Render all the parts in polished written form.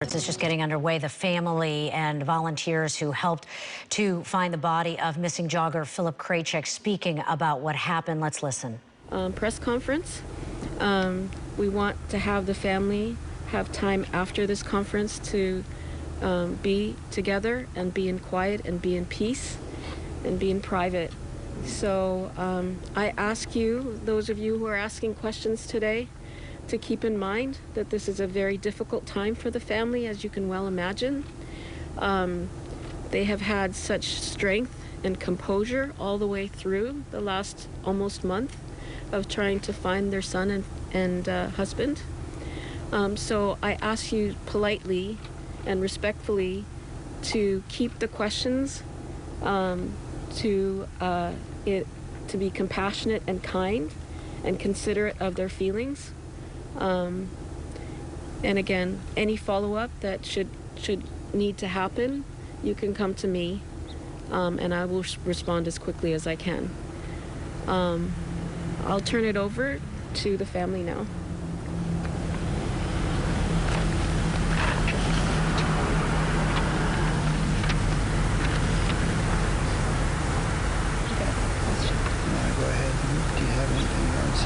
It's just getting underway. The family and volunteers who helped to find the body of missing jogger Philip Kreycik speaking about what happened. Let's listen. Press conference. We want to have the family have time after this conference to be together and be in quiet and be in peace and be in private. So I ask you, those of you who are asking questions today, to keep in mind that this is a very difficult time for the family, as you can well imagine. They have had such strength and composure all the way through the last almost month of trying to find their son and husband. So I ask you politely and respectfully to keep the questions, to be compassionate and kind and considerate of their feelings. And again, any follow-up that should need to happen, you can come to me, and I will respond as quickly as I can. I'll turn it over to the family now. Go ahead. Do you have anything else?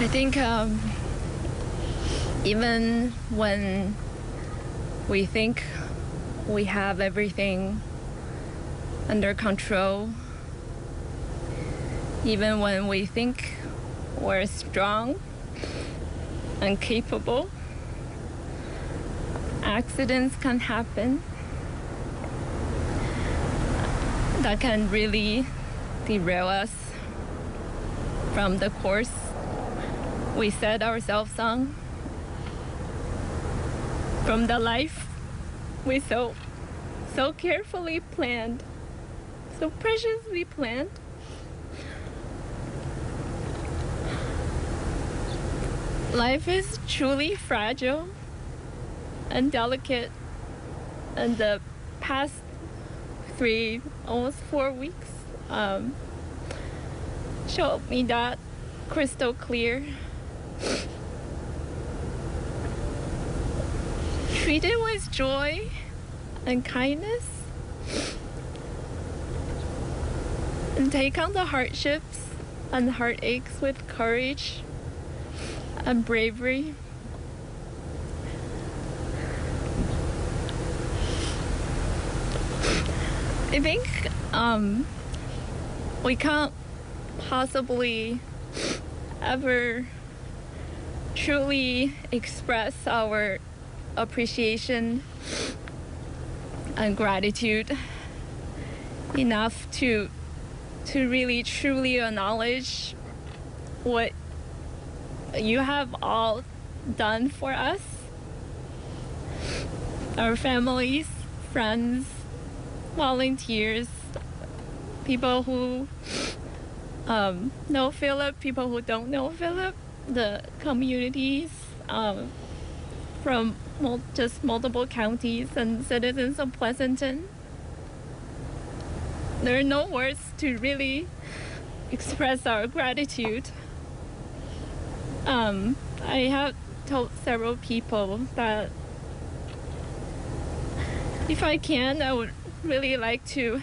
I think even when we think we have everything under control, even when we think we're strong and capable, accidents can happen that can really derail us from the course we set ourselves on, from the life we so carefully planned, so preciously planned. Life is truly fragile and delicate, and the past 3, almost 4 weeks showed me that crystal clear. Treat it with joy and kindness, and take on the hardships and heartaches with courage and bravery. I think we can't possibly ever truly express our appreciation and gratitude enough to really truly acknowledge what you have all done for us, our families, friends, volunteers, people who know Philip, people who don't know Philip, the communities from just multiple counties and citizens of Pleasanton. There are no words to really express our gratitude. I have told several people that if I can, I would really like to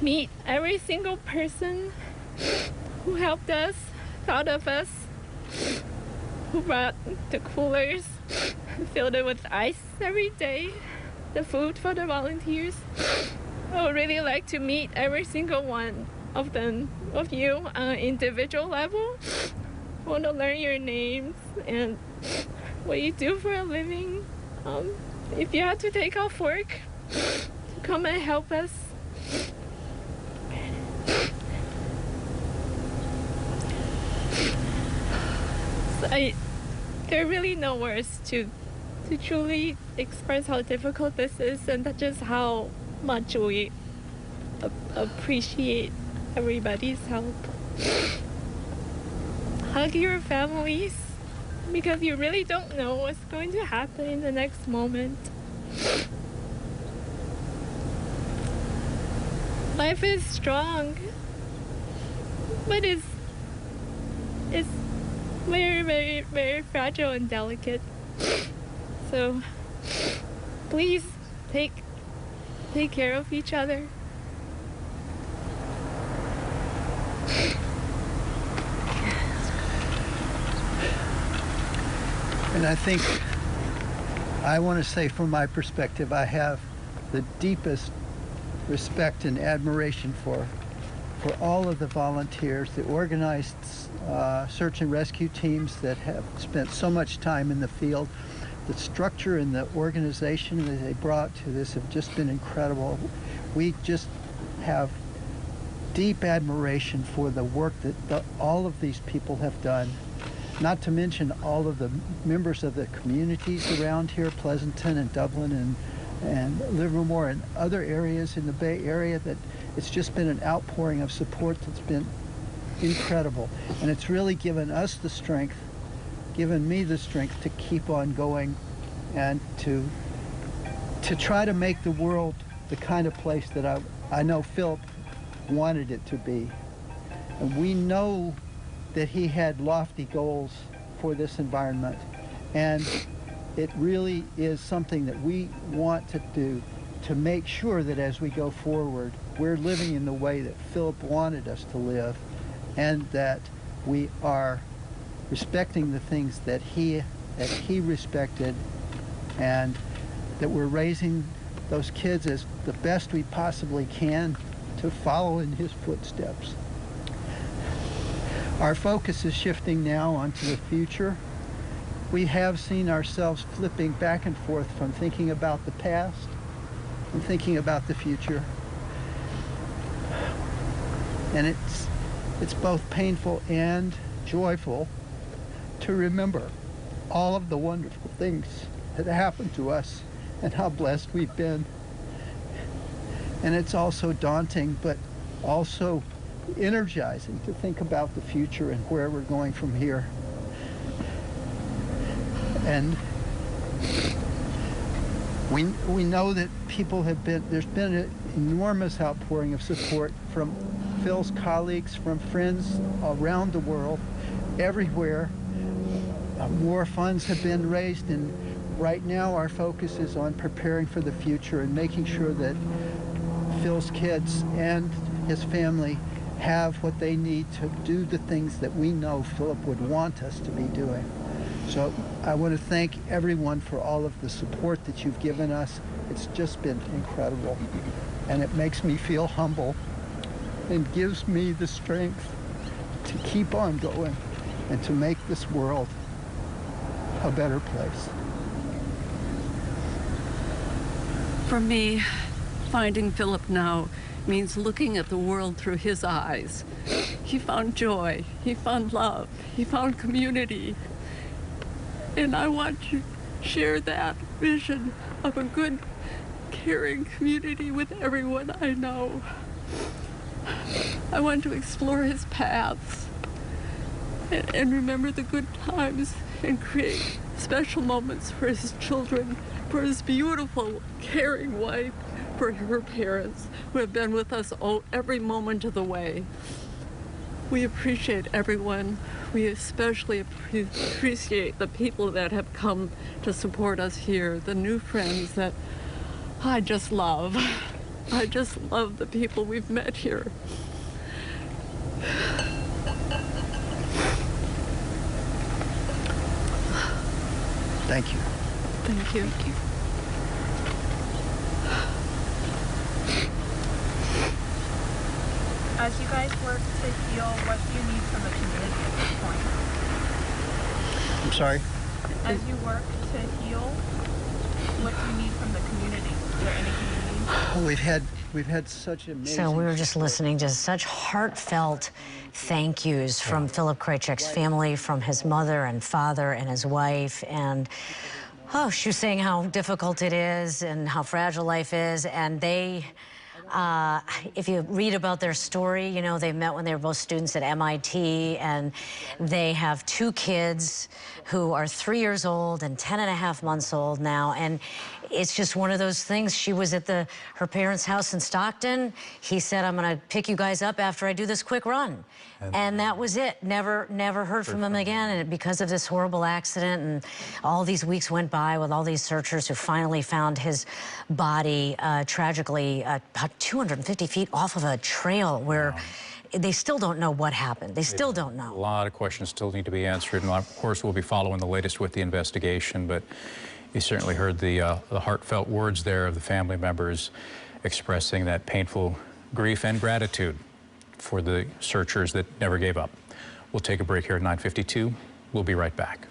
meet every single person who helped us, thought of us, who brought the coolers, filled it with ice every day, the food for the volunteers. I would really like to meet every single one of them, of you, on an individual level. I want to learn your names and what you do for a living. If you had to take off work to come and help us. There are really no words to truly express how difficult this is, and that's just how much we appreciate everybody's help. Hug your families, because you really don't know what's going to happen in the next moment. Life is strong, but it's very, very, very fragile and delicate. So please take care of each other. And I think I want to say from my perspective, I have the deepest respect and admiration for all of the volunteers, the organized search and rescue teams that have spent so much time in the field. The structure and the organization that they brought to this have just been incredible. We just have deep admiration for the work that all of these people have done. Not to mention all of the members of the communities around here, Pleasanton and Dublin and Livermore and other areas in the Bay Area, that it's just been an outpouring of support that's been incredible. And it's really given us the strength, given me the strength to keep on going and to try to make the world the kind of place that I know Philip wanted it to be. And we know that he had lofty goals for this environment. And it really is something that we want to do to make sure that as we go forward, we're living in the way that Philip wanted us to live, and that we are respecting the things that he respected, and that we're raising those kids as the best we possibly can to follow in his footsteps. Our focus is shifting now onto the future. We have seen ourselves flipping back and forth from thinking about the past and thinking about the future. And it's both painful and joyful to remember all of the wonderful things that happened to us and how blessed we've been. And it's also daunting, but also energizing to think about the future and where we're going from here. And we know that there's been an enormous outpouring of support from Phil's colleagues, from friends around the world, everywhere. More funds have been raised, and right now our focus is on preparing for the future and making sure that Phil's kids and his family have what they need to do the things that we know Philip would want us to be doing. So I want to thank everyone for all of the support that you've given us. It's just been incredible, and it makes me feel humble and gives me the strength to keep on going and to make this world a better place. For me, finding Philip now means looking at the world through his eyes. He found joy, he found love, he found community. And I want to share that vision of a good, caring community with everyone I know. I want to explore his paths and remember the good times and create special moments for his children, for his beautiful, caring wife, for her parents who have been with us every moment of the way. We appreciate everyone. We especially appreciate the people that have come to support us here, the new friends that I just love. I just love the people we've met here. Thank you. Thank you. Thank you. As you guys work to heal, what do you need from the community at this point? I'm sorry? As you work to heal, what do you need from the community? Is there anything you need? We've had such amazing... So we were just support. listening to such heartfelt thank yous from Philip Kreycik's family, from his mother and father and his wife. And she was saying how difficult it is and how fragile life is. And they If you read about their story, you know, they met when they were both students at MIT, and they have 2 kids who are 3 years old and 10.5 months old now. And it's just one of those things. She was at her parents' house in Stockton. He said, I'm going to pick you guys up after I do this quick run. And that was it. Never heard from him again. And because of this horrible accident, and all these weeks went by with all these searchers who finally found his body, tragically, about 250 feet off of a trail where they still don't know what happened. They still don't know. A lot of questions still need to be answered. And of course, we'll be following the latest with the investigation. But you certainly heard the heartfelt words there of the family members expressing that painful grief and gratitude for the searchers that never gave up. We'll take a break here at 9:52. We'll be right back.